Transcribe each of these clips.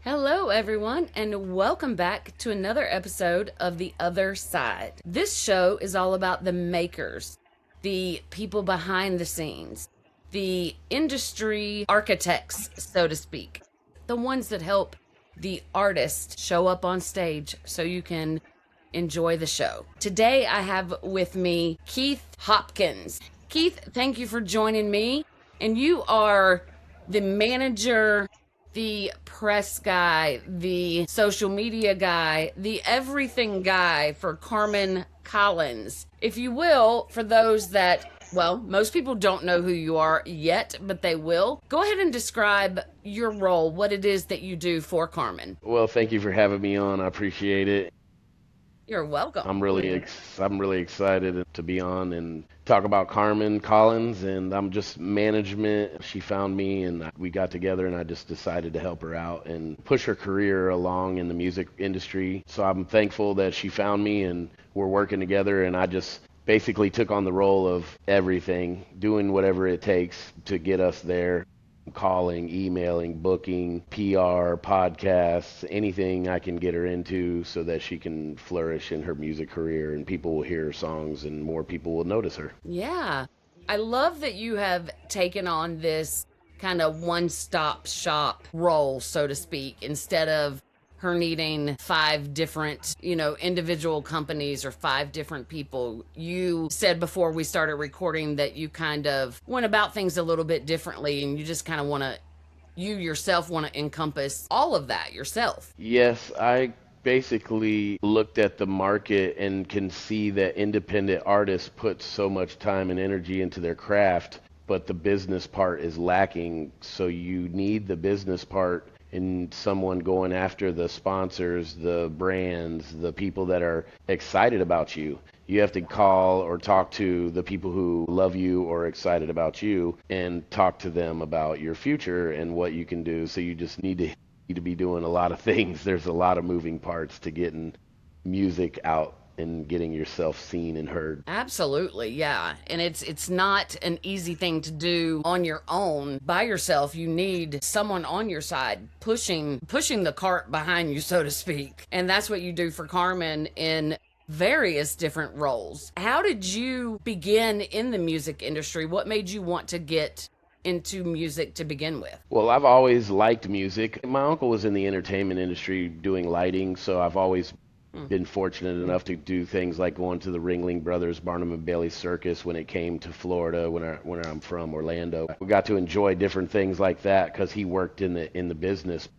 Hello, everyone, and welcome back to another episode of The Other Side. This show is all about the makers, the people behind the scenes, the industry architects, so to speak, the ones that help the artist show up on stage so you can enjoy the show. Today, I have with me Keith Hopkins. Keith, thank you for joining me. And you are the manager, the press guy, the social media guy, the everything guy for Carmen Collins. If you will, for those that, well, most people don't know who you are yet, but they will. Go ahead and describe your role, what it is that you do for Carmen. Well, thank you for having me on. I appreciate it. You're welcome. I'm really excited to be on and talk about Carmen Collins, and I'm just management. She found me and we got together and I just decided to help her out and push her career along in the music industry. So I'm thankful that she found me and we're working together, and I just basically took on the role of everything, doing whatever it takes to get us there. Calling, emailing, booking, PR, podcasts, anything I can get her into so that she can flourish in her music career and people will hear her songs and more people will notice her. Yeah. I love that you have taken on this kind of one-stop shop role, so to speak, instead of her needing five different, individual companies or five different people. You said before we started recording that you kind of went about things a little bit differently, and you just kind of you yourself want to encompass all of that yourself. Yes, I basically looked at the market and can see that independent artists put so much time and energy into their craft, but the business part is lacking. So you need the business part and someone going after the sponsors, the brands, the people that are excited about you. You have to call or talk to the people who love you or are excited about you and talk to them about your future and what you can do. So you just need to be doing a lot of things. There's a lot of moving parts to getting music out and getting yourself seen and heard. Absolutely, yeah. And it's not an easy thing to do on your own by yourself. You need someone on your side pushing the cart behind you, so to speak. And that's what you do for Carmen in various different roles. How did you begin in the music industry? What made you want to get into music to begin with? Well, I've always liked music. My uncle was in the entertainment industry doing lighting, so I've always been fortunate enough to do things like going to the Ringling Brothers Barnum and Bailey Circus when it came to Florida, when I'm from Orlando. We got to enjoy different things like that because he worked in the business.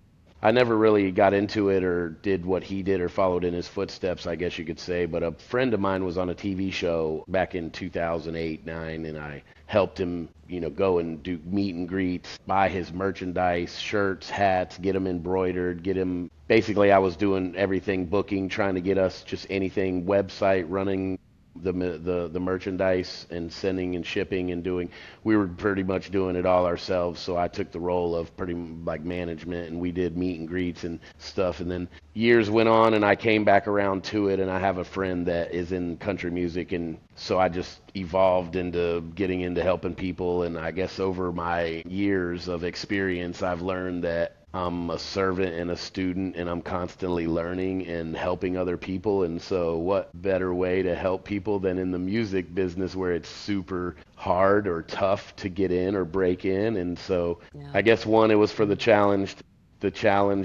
I never really got into it or did what he did or followed in his footsteps, I guess you could say. But a friend of mine was on a TV show back in 2008-9, and I helped him, go and do meet and greets, buy his merchandise, shirts, hats, get them embroidered, get him. Basically, I was doing everything, booking, trying to get us just anything, website, running the merchandise and sending and shipping and doing. We were pretty much doing it all ourselves, so I took the role of pretty like management, and we did meet and greets and stuff. And then years went on and I came back around to it, and I have a friend that is in country music, and so I just evolved into getting into helping people. And I guess over my years of experience, I've learned that I'm a servant and a student, and I'm constantly learning and helping other people. And so what better way to help people than in the music business, where it's super hard or tough to get in or break in. And so I guess one, it was for the challenge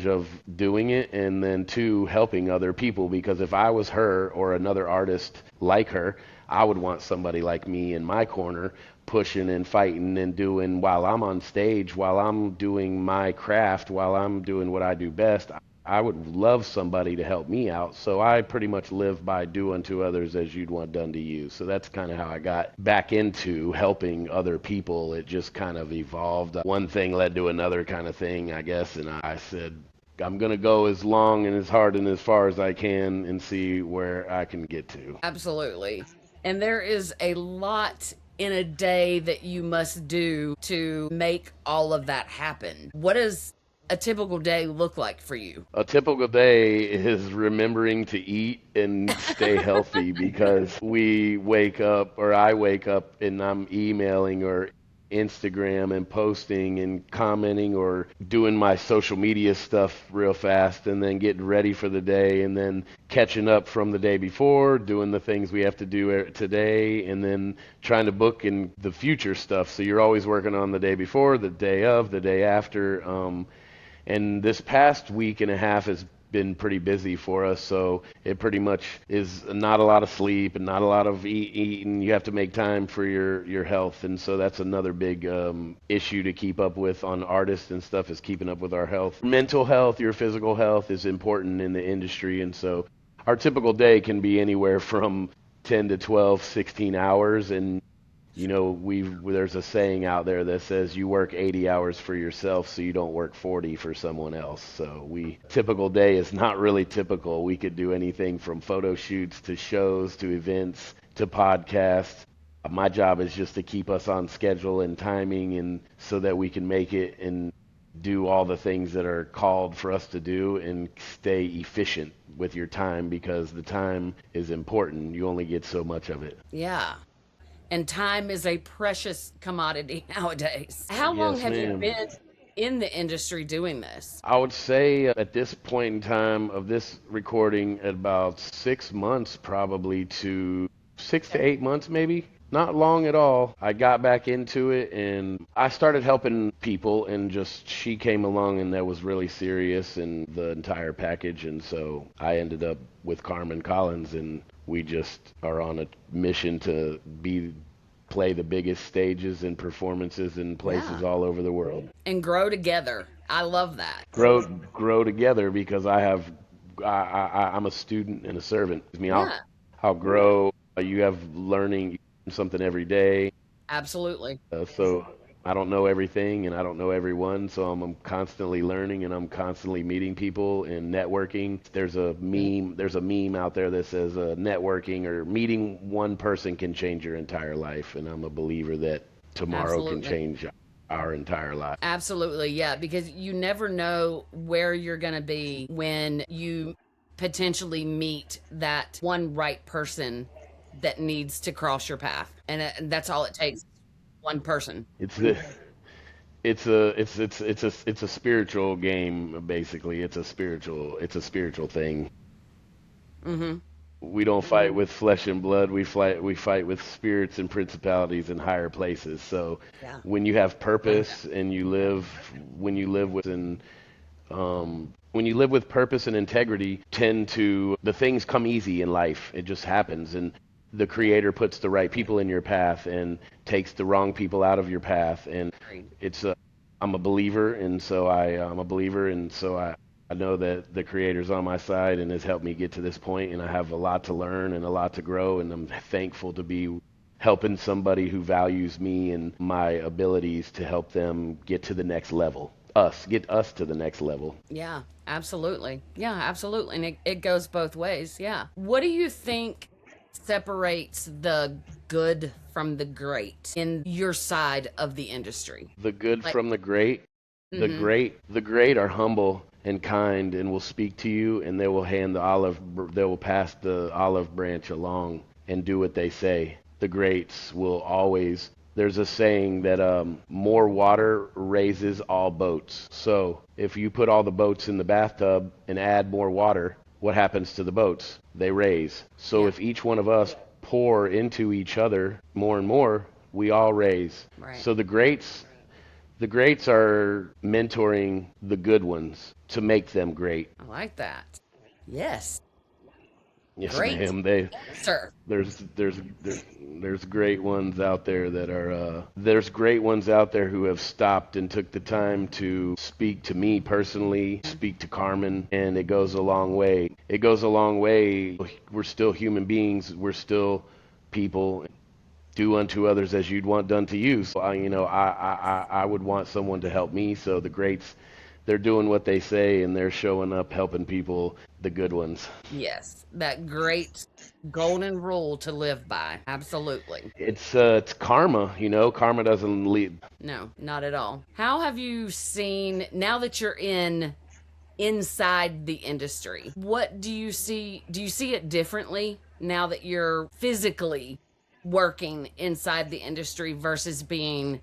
of doing it, and then two, helping other people, because if I was her or another artist like her, I would want somebody like me in my corner pushing and fighting and doing while I'm on stage, while I'm doing my craft, while I'm doing what I do best. I would love somebody to help me out. So I pretty much live by do unto others as you'd want done to you. So that's kind of how I got back into helping other people. It just kind of evolved. One thing led to another kind of thing, I guess. And I said, I'm going to go as long and as hard and as far as I can and see where I can get to. Absolutely. And there is a lot in a day that you must do to make all of that happen. What does a typical day look like for you? A typical day is remembering to eat and stay healthy, because we wake up, or I wake up and I'm emailing or Instagram and posting and commenting or doing my social media stuff real fast and then getting ready for the day and then catching up from the day before, doing the things we have to do today, and then trying to book in the future stuff. So you're always working on the day before, the day of, the day after. And this past week and a half has been pretty busy for us, so it pretty much is not a lot of sleep and not a lot of eating. You have to make time for your health, and so that's another big issue to keep up with on artists and stuff, is keeping up with our health. Mental health, your physical health is important in the industry, and so our typical day can be anywhere from 10 to 12, 16 hours, and you know, there's a saying out there that says you work 80 hours for yourself so you don't work 40 for someone else. So typical day is not really typical. We could do anything from photo shoots to shows to events to podcasts. My job is just to keep us on schedule and timing, and so that we can make it and do all the things that are called for us to do and stay efficient with your time, because the time is important. You only get so much of it. Yeah. And time is a precious commodity nowadays. How long Yes, have you ma'am. been in the industry doing this? I would say at this point in time of this recording, at about 6 months, probably to 6 to 8 months, maybe. Not long at all. I got back into it and I started helping people, and just she came along and that was really serious and the entire package. And so I ended up with Carmen Collins, and we just are on a mission to play the biggest stages and performances in places Yeah. all over the world. And grow together. I love that. Grow together, because I'm a student and a servant. I mean, Yeah, I'll grow. You have learning something every day. absolutely. So I don't know everything and I don't know everyone. So I'm constantly learning and I'm constantly meeting people and networking. There's a meme out there that says networking or meeting one person can change your entire life. And I'm a believer that tomorrow can Absolutely. change our entire life. Absolutely. Yeah, because you never know where you're going to be when you potentially meet that one right person that needs to cross your path. And that's all it takes. One person. It's the it's a spiritual game, basically. It's a spiritual thing. Mm-hmm. We don't fight with flesh and blood. We fight with spirits and principalities in higher places. So Yeah. when you have purpose and when you live with purpose and integrity, the things come easy in life. It just happens, and the Creator puts the right people in your path and takes the wrong people out of your path. And Great. I'm a believer, and so I'm a believer, and so I know that the Creator's on my side and has helped me get to this point, and I have a lot to learn and a lot to grow, and I'm thankful to be helping somebody who values me and my abilities to help them get to the next level. Get us to the next level. Yeah, absolutely. Yeah, absolutely. And it goes both ways. Yeah. What do you think separates the good from the great in your side of the industry? The good Like, from the great. mm-hmm. The great are humble and kind and will speak to you, and they will pass the olive branch along and do what they say. The greats will always, there's a saying that more water raises all boats. So if you put all the boats in the bathtub and add more water, what happens to the boats? They raise. So Yeah, if each one of us pour into each other more and more, we all raise. right. So the greats are mentoring the good ones to make them great. I like that. Yes. Yes, Great. ma'am. Sir. There's great ones out there there's great ones out there who have stopped and took the time to speak to me personally, speak to Carmen, and it goes a long way. It goes a long way. We're still human beings. We're still people. Do unto others as you'd want done to you. So I would want someone to help me. So the greats, they're doing what they say and they're showing up helping people, the good ones. Yes. That great golden rule to live by. Absolutely. It's karma. Karma doesn't lead. No, not at all. How have you seen, now that you're inside the industry, what do you see? Do you see it differently now that you're physically working inside the industry versus being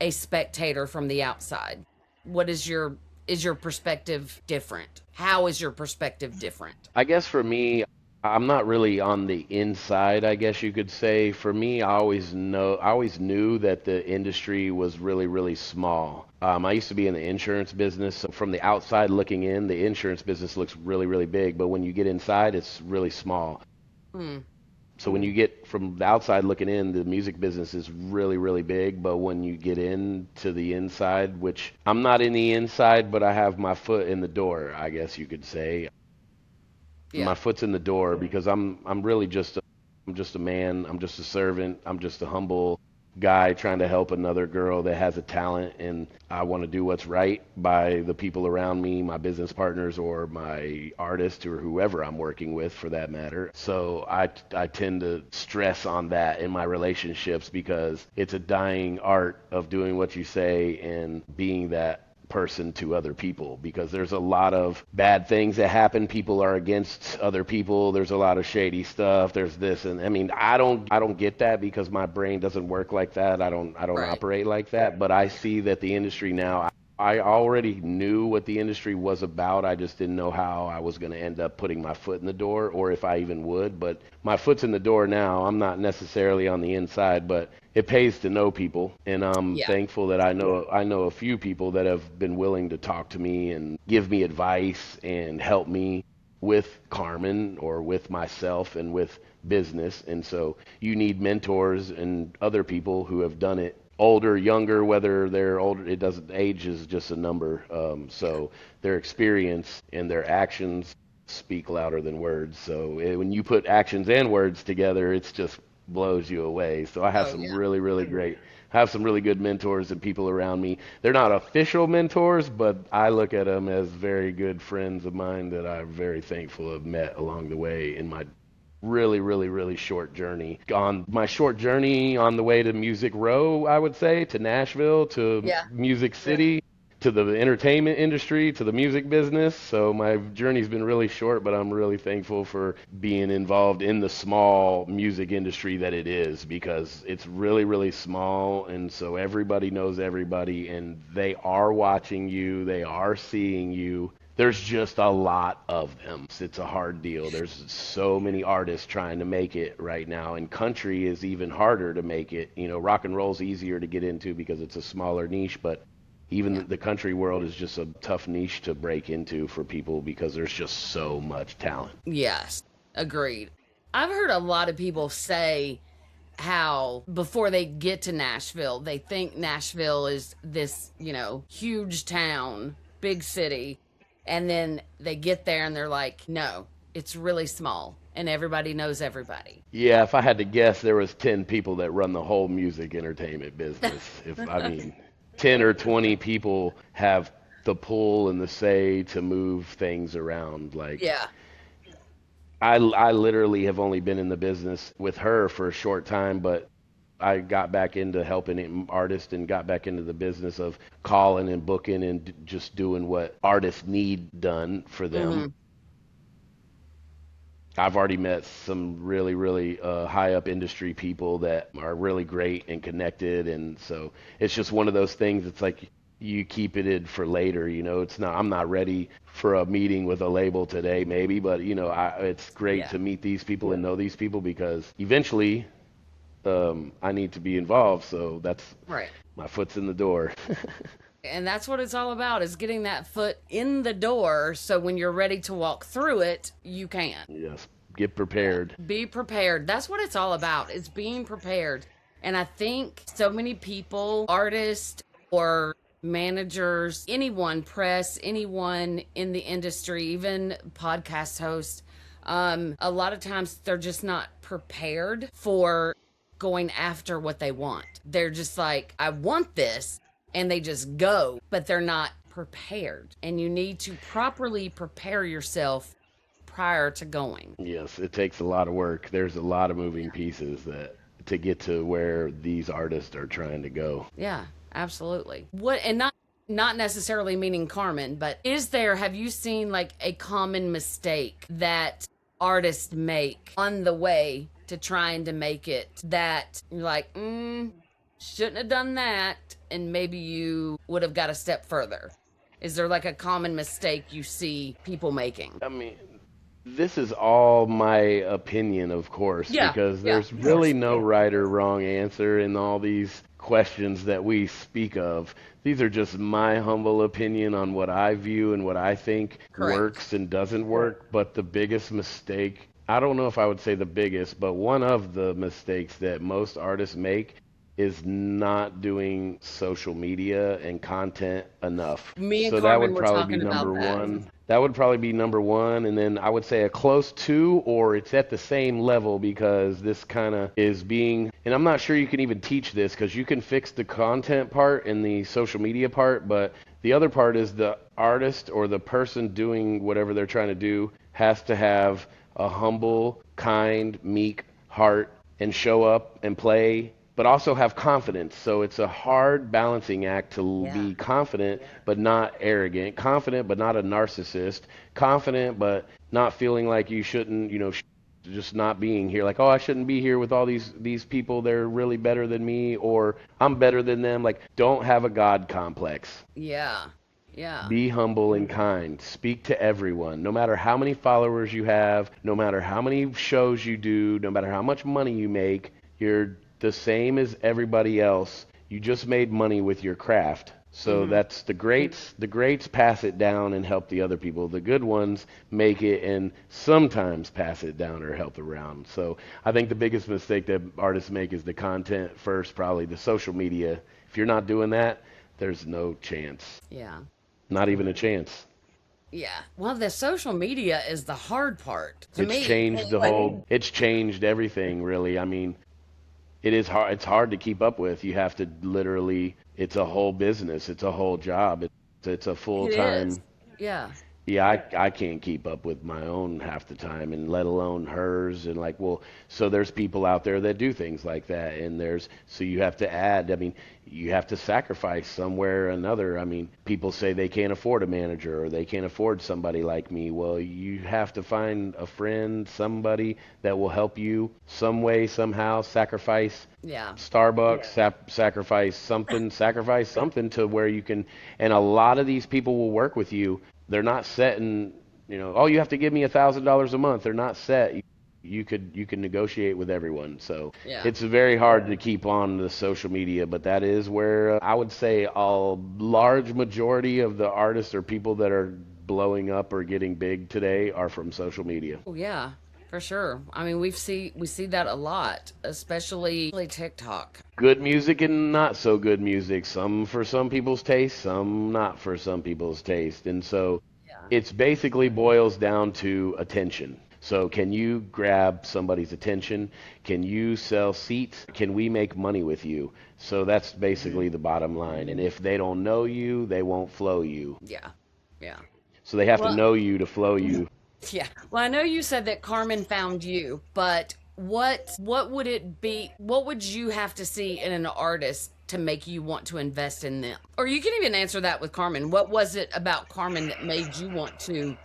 a spectator from the outside? What is your perspective different? How is your perspective different? I guess for me, I'm not really on the inside, I guess you could say. For me, I always knew that the industry was really, really small. I used to be in the insurance business. So from the outside looking in, the insurance business looks really, really big, but when you get inside, it's really small. Hmm. So when you get from the outside looking in, the music business is really, really big. But when you get into the inside, which I'm not in the inside, but I have my foot in the door, I guess you could say. Yeah. My foot's in the door because I'm really I'm just a man. I'm just a servant. I'm just a humble guy trying to help another girl that has a talent, and I want to do what's right by the people around me, my business partners or my artist or whoever I'm working with for that matter. So I tend to stress on that in my relationships because it's a dying art of doing what you say and being that person to other people, because there's a lot of bad things that happen. People are against other people. There's a lot of shady stuff. There's this, and I mean, I don't get that because my brain doesn't work like that. I don't Right. operate like that, but I see that the industry now, I already knew what the industry was about. I just didn't know how I was going to end up putting my foot in the door or if I even would. But my foot's in the door now. I'm not necessarily on the inside, but it pays to know people. And I'm Yeah. thankful that I know a few people that have been willing to talk to me and give me advice and help me with Carmen or with myself and with business. And so you need mentors and other people who have done it, older, younger, whether they're older, it doesn't, age is just a number. Yeah. So their experience and their actions speak louder than words. So when you put actions and words together, it's just blows you away. So I have Oh some yeah. really, really great, I have some really good mentors and people around me. They're not official mentors, but I look at them as very good friends of mine that I'm very thankful to have met along the way in my really, really, really short journey. On my short journey on the way to Music Row, I would say, to Nashville, to Yeah. Music City, to the entertainment industry, to the music business. So my journey's been really short, but I'm really thankful for being involved in the small music industry that it is, because it's really, really small. And so everybody knows everybody and they are watching you, they are seeing you. There's just a lot of them. It's a hard deal. There's so many artists trying to make it right now, and country is even harder to make it. You know, rock and roll's easier to get into because it's a smaller niche, but Yeah. even the country world is just a tough niche to break into for people because there's just so much talent. Yes. Agreed. I've heard a lot of people say how before they get to Nashville, they think Nashville is this, huge town, big city. And then they get there and they're like, no, it's really small and everybody knows everybody. Yeah, if I had to guess, there was 10 people that run the whole music entertainment business. If I mean, 10 or 20 people have the pull and the say to move things around. Like Yeah. I literally have only been in the business with her for a short time, but I got back into helping artists and got back into the business of calling and booking and just doing what artists need done for them. Hmm. I've already met some really, really high up industry people that are really great and connected, and so it's just one of those things. It's like you keep it in for later. You know, it's not. I'm not ready for a meeting with a label today, maybe, but it's great Yeah. to meet these people and know these people because eventually I need to be involved. So that's Right. my foot's in the door. And that's what it's all about is getting that foot in the door so when you're ready to walk through it, you can. Yes, get Yeah. prepared. Be prepared. That's what it's all about. It's being prepared. And I think so many people, artists or managers, anyone, press, anyone in the industry, even podcast hosts, a lot of times they're just not prepared for going after what they want. They're just like, I want this, and they just go, but they're not prepared. And you need to properly prepare yourself prior to going. Yes, it takes a lot of work. There's a lot of moving pieces that to get to where these artists are trying to go. Yeah, absolutely. What and not necessarily meaning Carmen, but have you seen like a common mistake that artists make on the way to trying to make it that you're like, shouldn't have done that, and maybe you would have got a step further? Is there like a common mistake you see people making? I mean, this is all my opinion, of course, Yeah, because yeah, there's of really course. no right or wrong answer in all these questions that we speak of. These are just my humble opinion on what I view and what I think Correct. works and doesn't work. But the biggest mistake, I don't know if I would say the biggest, but one of the mistakes that most artists make is not doing social media and content enough. Me and So that Carmen would were probably be talking about number that. one. That would probably be number one. And then I would say a close two, or it's at the same level because this kind of is being, and I'm not sure you can even teach this because you can fix the content part and the social media part, but the other part is the artist or the person doing whatever they're trying to do has to have a humble, kind, meek heart and show up and play, but also have confidence. So it's a hard balancing act to Yeah. be confident but not arrogant, confident but not a narcissist, confident but not feeling like you shouldn't, just not being here like, oh, I shouldn't be here with all these people, they're really better than me or I'm better than them. Like, don't have a god complex. Yeah. Yeah. Be humble and kind. Speak to everyone. No matter how many followers you have, no matter how many shows you do, no matter how much money you make, you're the same as everybody else. You just made money with your craft. So Hmm. that's the greats. The greats pass it down and help the other people. The good ones make it and sometimes pass it down or help around. So I think the biggest mistake that artists make is the content first, probably the social media. If you're not doing that, there's no chance. Yeah. Not even a chance. Yeah. Well, the social media is the hard part to It's me. changed the whole, it's changed everything really. I mean, it is hard, it's hard to keep up with. You have to literally, it's a whole business, it's a whole job. It's a It is. full-time. Yeah. Yeah, I can't keep up with my own half the time, and let alone hers. And like, well, so there's people out there that do things like that, and so you have to add. I mean, you have to sacrifice somewhere or another. I mean, people say they can't afford a manager or they can't afford somebody like me. Well, you have to find a friend, somebody that will help you some way, somehow. Yeah. Starbucks, sacrifice something to where you can. And a lot of these people will work with you. They're not set in, oh, you have to give me $1,000 a month. They're not set. You can negotiate with everyone. So Yeah. it's very hard to keep on the social media, but that is where I would say a large majority of the artists or people that are blowing up or getting big today are from social media. Oh, yeah. For sure. I mean, we see that a lot, especially TikTok. Good music and not so good music. Some for some people's taste, some not for some people's taste. And so Yeah. it's basically boils down to attention. So can you grab somebody's attention? Can you sell seats? Can we make money with you? So that's basically the bottom line. And if they don't know you, they won't flow you. Yeah. Yeah. So they have to Well, know you to flow you. yeah. Well, I know you said that Carmen found you, but what would it be? What would you have to see in an artist to make you want to invest in them? Or you can even answer that with Carmen. What was it about Carmen that made you want to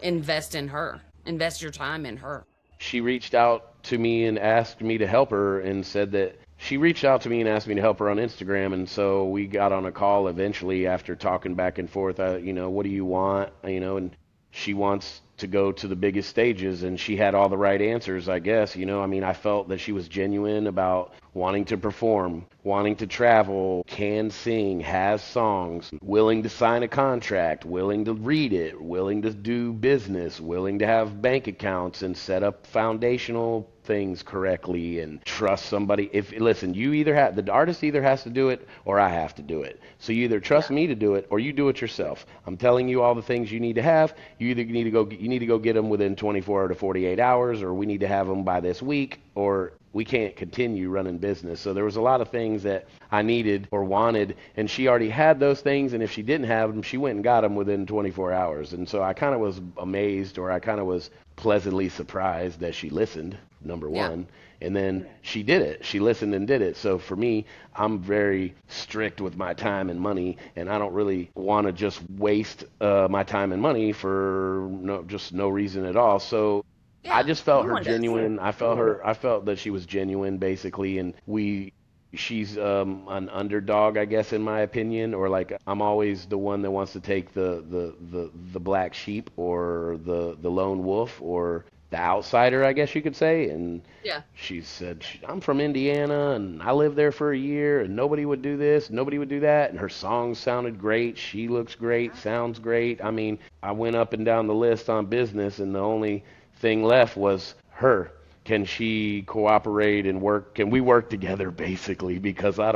invest in her? Invest your time in her. She reached out to me and asked me to help her and said that she reached out to me and asked me to help her on Instagram. And so we got on a call eventually after talking back and forth. What do you want? And she wants to go to the biggest stages, and she had all the right answers, I guess. I mean, I felt that she was genuine about wanting to perform, wanting to travel, can sing, has songs, willing to sign a contract, willing to read it, willing to do business, willing to have bank accounts and set up foundational things correctly and trust somebody. If listen, the artist either has to do it or I have to do it. So you either trust Yeah. me to do it or you do it yourself. I'm telling you all the things you need to have. You need to go get them within 24 to 48 hours, or we need to have them by this week, or we can't continue running business. So there was a lot of things that I needed or wanted, and she already had those things. And if she didn't have them, she went and got them within 24 hours. And so I kind of was amazed, or I kind of was pleasantly surprised that she listened, number Yeah. one. And then she did it. She listened and did it. So for me, I'm very strict with my time and money, and I don't really want to just waste my time and money for just no reason at all. So I Yeah. just felt No her one does. genuine. I felt that she was genuine basically, and we she's an underdog, I guess, in my opinion, or like I'm always the one that wants to take the black sheep or the lone wolf or the outsider, I guess you could say. And Yeah. she said, I'm from Indiana and I lived there for a year and nobody would do this, nobody would do that. And her songs sounded great. She looks great, sounds great. I mean, I went up and down the list on business and the only thing left was her. Can she cooperate and work? Can we work together basically? Because I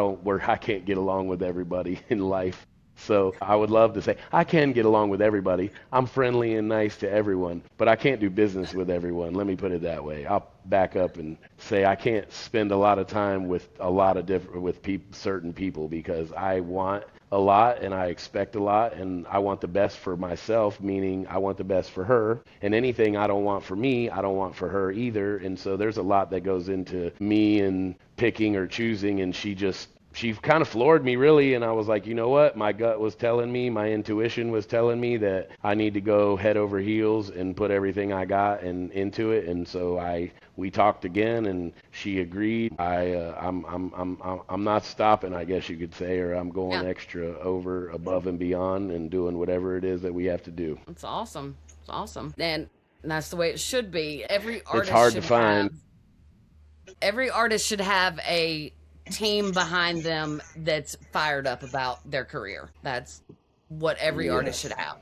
can't get along with everybody in life. So I would love to say I can get along with everybody. I'm friendly and nice to everyone, but I can't do business with everyone. Let me put it that way. I'll back up and say I can't spend a lot of time with a lot of different with certain people because I want a lot and I expect a lot and I want the best for myself, meaning I want the best for her. And anything I don't want for me, I don't want for her either. And so there's a lot that goes into me and picking or choosing, and she kind of floored me really, and I was like, you know what? My gut was telling me, my intuition was telling me that I need to go head over heels and put everything I got and into it. And so we talked again, and she agreed. I'm not stopping, I guess you could say, or I'm going Yeah. extra over, above and beyond, and doing whatever it is that we have to do. It's awesome. It's awesome. And that's the way it should be. It's hard to find. Every artist should have a team behind them that's fired up about their career. That's what every artist should Yes.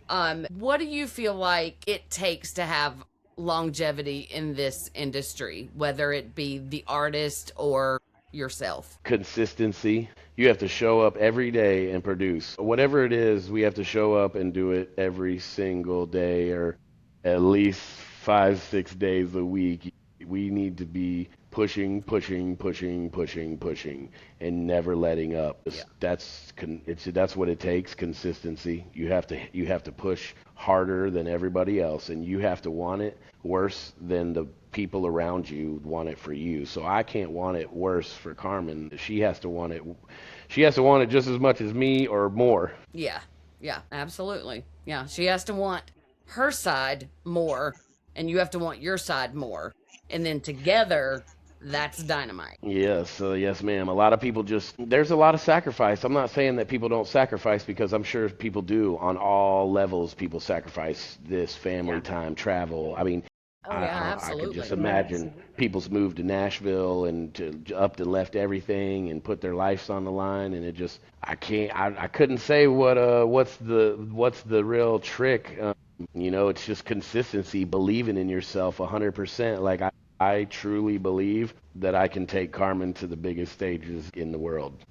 have. What do you feel like it takes to have longevity in this industry, whether it be the artist or yourself? Consistency. You have to show up every day and produce. Whatever it is, we have to show up and do it every single day or at least 5, 6 days a week. We need to be pushing, pushing, pushing, pushing, pushing, and never letting up. Yeah. That's what it takes. Consistency. You have to push harder than everybody else, and you have to want it worse than the people around you want it for you. So I can't want it worse for Carmen. She has to want it. She has to want it just as much as me or more. Yeah. Yeah, absolutely. Yeah, she has to want her side more, and you have to want your side more. And then together, that's dynamite. Yes, yes, ma'am. A lot of people there's a lot of sacrifice. I'm not saying that people don't sacrifice because I'm sure people do on all levels. People sacrifice this family Yeah. time, travel. I mean, Oh, yeah, I could just absolutely. imagine people's moved to Nashville and up and left everything and put their lives on the line. And I couldn't say what's the real trick. It's just consistency, believing in yourself 100%. Like I truly believe that I can take Carmen to the biggest stages in the world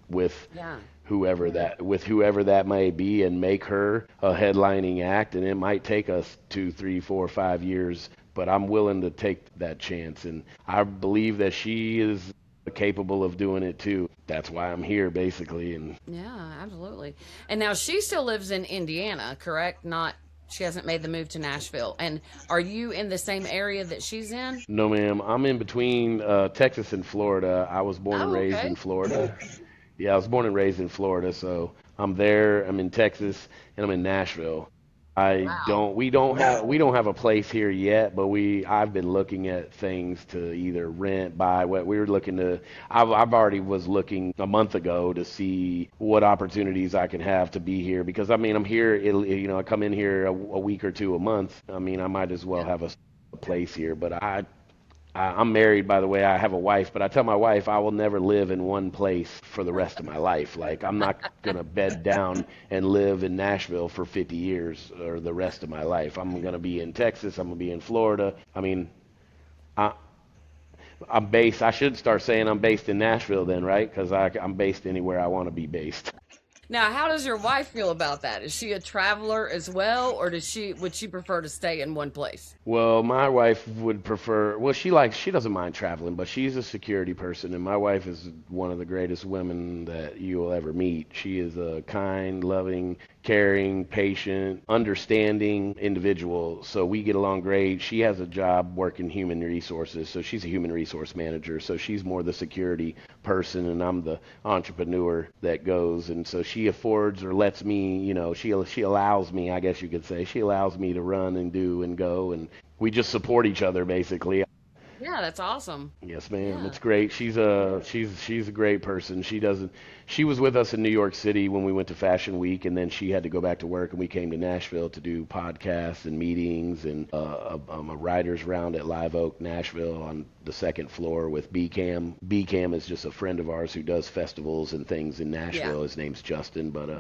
Yeah. whoever that may be and make her a headlining act. And it might take us 2, 3, 4, 5 years, but I'm willing to take that chance. And I believe that she is capable of doing it too. That's why I'm here basically. And Yeah, absolutely. And now she still lives in Indiana, correct? Not, she hasn't made the move to Nashville. And are you in the same area that she's in? no, ma'am, I'm in between Texas and Florida. I was born and Oh, raised in okay. Florida. Yeah, I was born and raised in Florida, so I'm there. I'm in Texas, and I'm in Nashville. Wow. We don't have a place here yet, but I've been looking at things to either rent, buy. What we were looking to, I've already was looking a month ago to see what opportunities I can have to be here because I mean I'm here. I come in here a week or two a month. I mean I might as well Yeah. have a place here, but I'm married, by the way. I have a wife, but I tell my wife I will never live in one place for the rest of my life. Like, I'm not going to bed down and live in Nashville for 50 years or the rest of my life. I'm going to be in Texas. I'm going to be in Florida. I mean, I, I should start saying I'm based in Nashville then, right? Because I'm based anywhere I want to be based. Now, how does your wife feel about that? Is she a traveler as well, or would she prefer to stay in one place? Well, my wife would prefer, well, she doesn't mind traveling, but she's a security person, and my wife is one of the greatest women that you will ever meet. She is a kind, loving, caring, patient, understanding individual. So we get along great. She has a job working human resources, so she's a human resource manager. So she's more the security person, and I'm the entrepreneur that goes. And so she affords or lets me, she allows me, I guess you could say, she allows me to run and do and go, and we just support each other basically. Yeah, that's awesome. Yes, ma'am. Yeah. It's great. She's a great person. She was with us in New York City when we went to Fashion Week, and then she had to go back to work, and we came to Nashville to do podcasts and meetings and a writers round at Live Oak, Nashville, on the second floor with BCAM. BCAM is just a friend of ours who does festivals and things in Yeah. Nashville. His name's Justin, but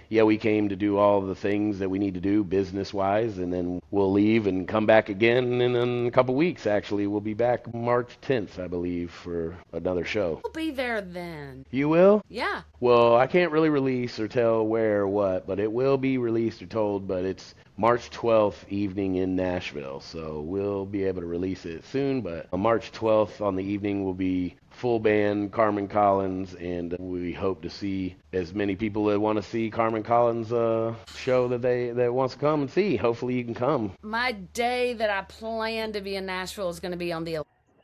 yeah, we came to do all the things that we need to do business wise, and then we'll leave and come back again in a couple weeks. Actually, we'll be back March 10th, I believe, for another show. I'll be there then. You will? Yeah. Well, I can't really release or tell where or what, but it will be released or told. But it's March 12th evening in Nashville, so we'll be able to release it soon. But on March 12th on the evening will be full band Carmen Collins, and we hope to see as many people that want to see Carmen Collins show that wants to come and see. Hopefully you can come. My day that I plan to be in Nashville is going to be on the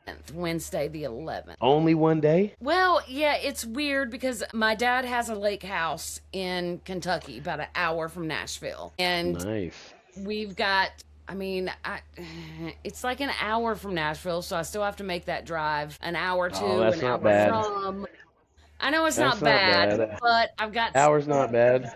11th, Wednesday the 11th. Only one day? Well, yeah, it's weird because my dad has a lake house in Kentucky, about an hour from Nashville. And Nice. we've got, I mean, it's like an hour from Nashville, so I still have to make that drive an hour to Oh, that's an not hour bad. from. I know it's That's not not bad, bad. but I've got, Hour's not bad.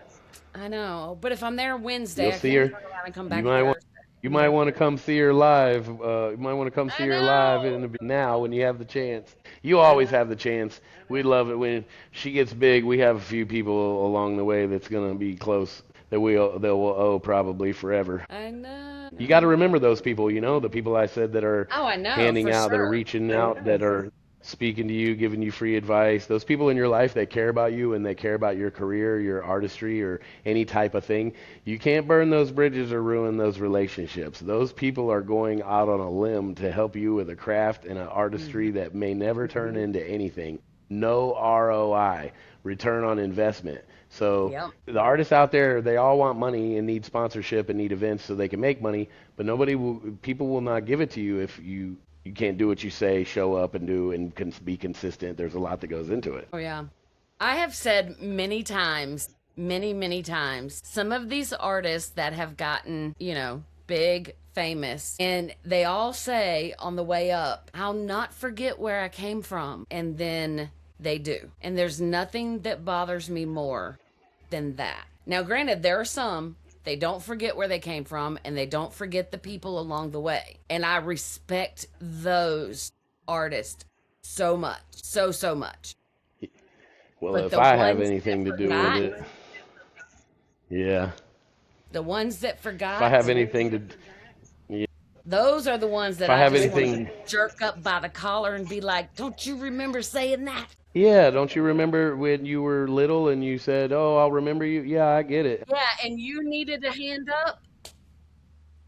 I know, but if I'm there You'll Wednesday, I see can't her. turn around and come You back might want Thursday. you might want to come see her live. You might want to come I see her live know. in now when you have the chance. You I always know. have the chance. We love it when she gets big. We have a few people along the way that's gonna be close that will owe probably forever. I know. You I got to know. remember those people, the people I said that are Oh, I know handing for out, that are sure. reaching out, that are speaking to you, giving you free advice. Those people in your life that care about you and they care about your career, your artistry, or any type of thing. You can't burn those bridges or ruin those relationships. Those people are going out on a limb to help you with a craft and an Hmm. artistry that may never turn into anything. No ROI, return on investment. So Yep. the artists out there, they all want money and need sponsorship and need events so they can make money, but people will not give it to you if you can't do what you say, show up and do and be consistent. There's a lot that goes into it. Oh, yeah. I have said many times, many, many times, some of these artists that have gotten, big, famous, and they all say on the way up, I'll not forget where I came from. And then they do. And there's nothing that bothers me more than that. Now, granted, there are some, they don't forget where they came from and they don't forget the people along the way. And I respect those artists so much, so, so much. Well, But if the I have ones that anything to do with forgot, it, yeah. the ones that If I have forgot, anything to, yeah. those are the ones that If I I have just want to anything, jerk up by the collar and be like, don't you remember saying that? yeah. Don't you remember when you were little and you said, "Oh, I'll remember you"? Yeah, I get it. Yeah, and you needed a hand up,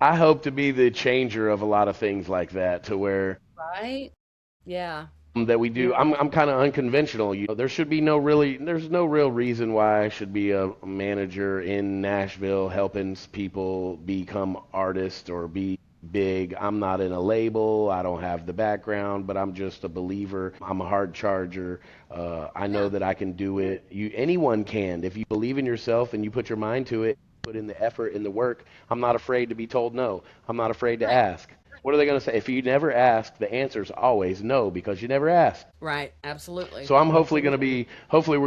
I hope to be the changer of a lot of things like that, to where right? Yeah. that we do. I'm kind of unconventional. There should be there's no real reason why I should be a manager in Nashville helping people become artists or be big. I'm not in a label. I don't have the background, but I'm just a believer. I'm a hard charger. I know Yeah. that I can do it. Anyone can. If you believe in yourself and you put your mind to it, put in the effort and the work, I'm not afraid to be told no. I'm not afraid to Right. ask. What are they going to say? If you never ask, the answer's always no because you never asked. Right. Absolutely. So I'm hopefully we're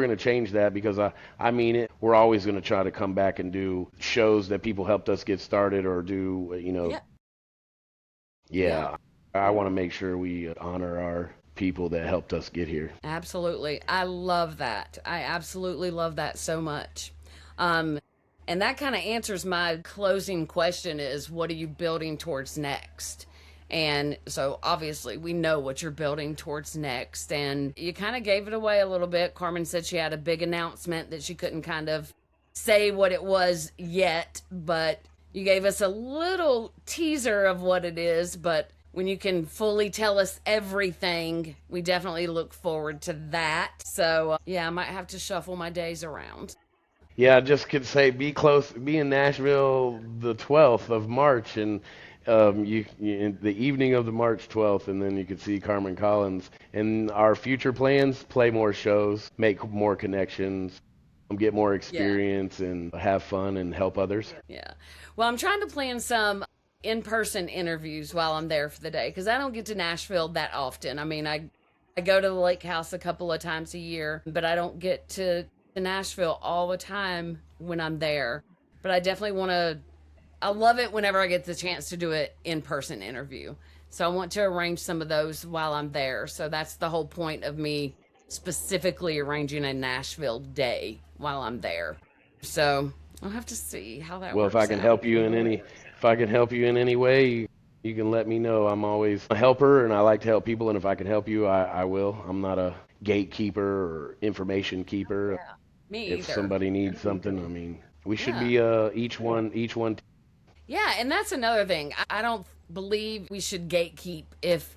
going to change that because I mean it. We're always going to try to come back and do shows that people helped us get started or do, Yeah. Yeah. yeah. I want to make sure we honor our people that helped us get here. Absolutely. I love that. I absolutely love that so much. Um, and that kind of answers my closing question is what are you building towards next? And so obviously we know what you're building towards next. And you kind of gave it away a little bit. Carmen said she had a big announcement that she couldn't kind of say what it was yet, but you gave us a little teaser of what it is. But when you can fully tell us everything, we definitely look forward to that. So, yeah, I might have to shuffle my days around. Yeah, I just could say be in Nashville the 12th of March, and in the evening of the March 12th, and then you could see Carmen Collins. And our future plans: play more shows, make more connections, get more Yeah. experience, and have fun and help others. Yeah. Well, I'm trying to plan some. in-person interviews while I'm there for the day because I don't get to Nashville that often. I mean, I go to the lake house a couple of times a year, but I don't get to Nashville all the time when I'm there. But I definitely want to, I love it whenever I get the chance to do an in-person interview. So I want to arrange some of those while I'm there. So that's the whole point of me specifically arranging a Nashville day while I'm there. So I'll have to see how that Well, if I works can out. help you in any, if I can help you in any way, you can let me know. I'm always a helper, and I like to help people. And if I can help you, I will. I'm not a gatekeeper or information keeper. Yeah, me If either. somebody needs something, I mean, we should Yeah. be each one. Yeah, and that's another thing. I don't believe we should gatekeep if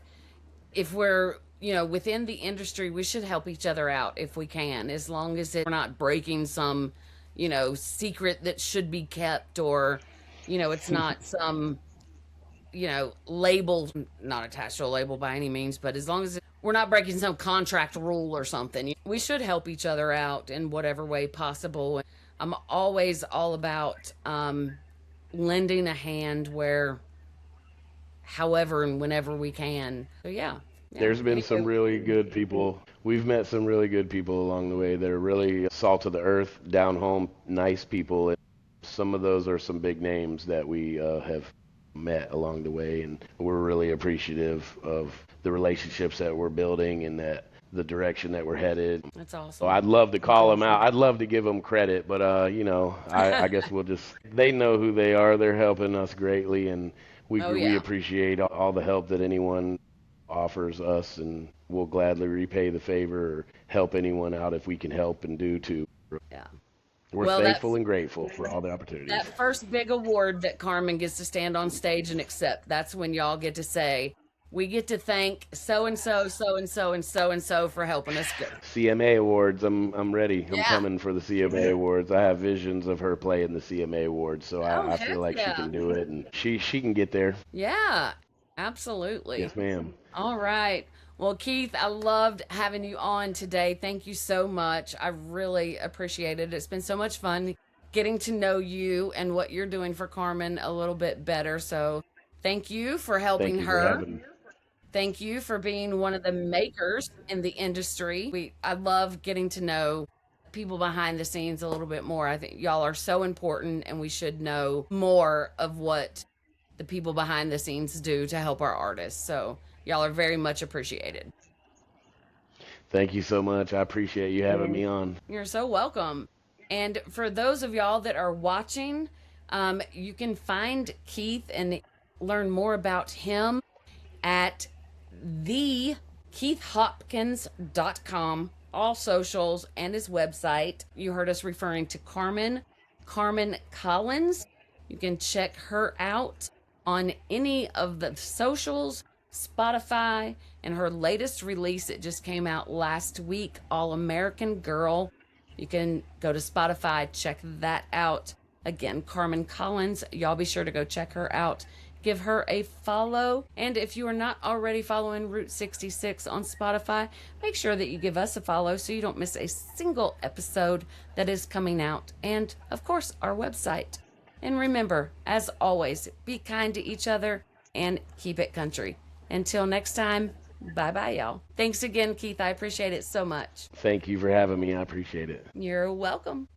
we're, within the industry, we should help each other out if we can, as long as we're not breaking some, secret that should be kept or, it's not some, label, not attached to a label by any means, but as long as we're not breaking some contract rule or something, we should help each other out in whatever way possible. I'm always all about lending a hand where, however and whenever we can. So yeah, yeah. There's been some Anyway, really good people. We've met some really good people along the way that are really salt of the earth, down home, nice people. And some of those are some big names that we have met along the way, and we're really appreciative of the relationships that we're building and that the direction that we're headed. that's So awesome. I'd love to call them out. I'd love to give them credit, but I guess we'll just. They know who they are. They're helping us greatly, and Oh we yeah. appreciate all the help that anyone offers us, and we'll gladly repay the favor or help anyone out if we can help and do too. Yeah. We're Well, thankful and grateful for all the opportunities. that first big award that Carmen gets to stand on stage and accept, that's when y'all get to say, we get to thank so and so, so and so, and so and so for helping us go. CMA awards. I'm ready. I'm Yeah. coming for the CMA awards. I have visions of her playing the CMA awards, so Oh, I heck feel like she yeah. can do it, and she can get there. Yeah, absolutely. Yes, ma'am. All right. Well, Keith, I loved having you on today. Thank you so much. I really appreciate it. It's been so much fun getting to know you and what you're doing for Carmen a little bit better. So, thank you for Thank helping you for her. having me. Thank you for being one of the makers in the industry. I love getting to know people behind the scenes a little bit more. I think y'all are so important and we should know more of what the people behind the scenes do to help our artists. So, y'all are very much appreciated. Thank you so much. I appreciate you having me on. You're so welcome. And for those of y'all that are watching, you can find Keith and learn more about him at thekeithhopkins.com, all socials, and his website. You heard us referring to Carmen Collins. You can check her out on any of the socials, Spotify, and her latest release. It just came out last week, All American Girl. You can go to Spotify, check that out. Again, Carmen Collins. Y'all be sure to go check her out. Give her a follow. And if you are not already following Route 66 on Spotify, make sure that you give us a follow so you don't miss a single episode that is coming out. And of course, our website. And remember, as always, be kind to each other and keep it country. Until next time, bye bye, y'all. Thanks again, Keith. I appreciate it so much. Thank you for having me. I appreciate it. You're welcome.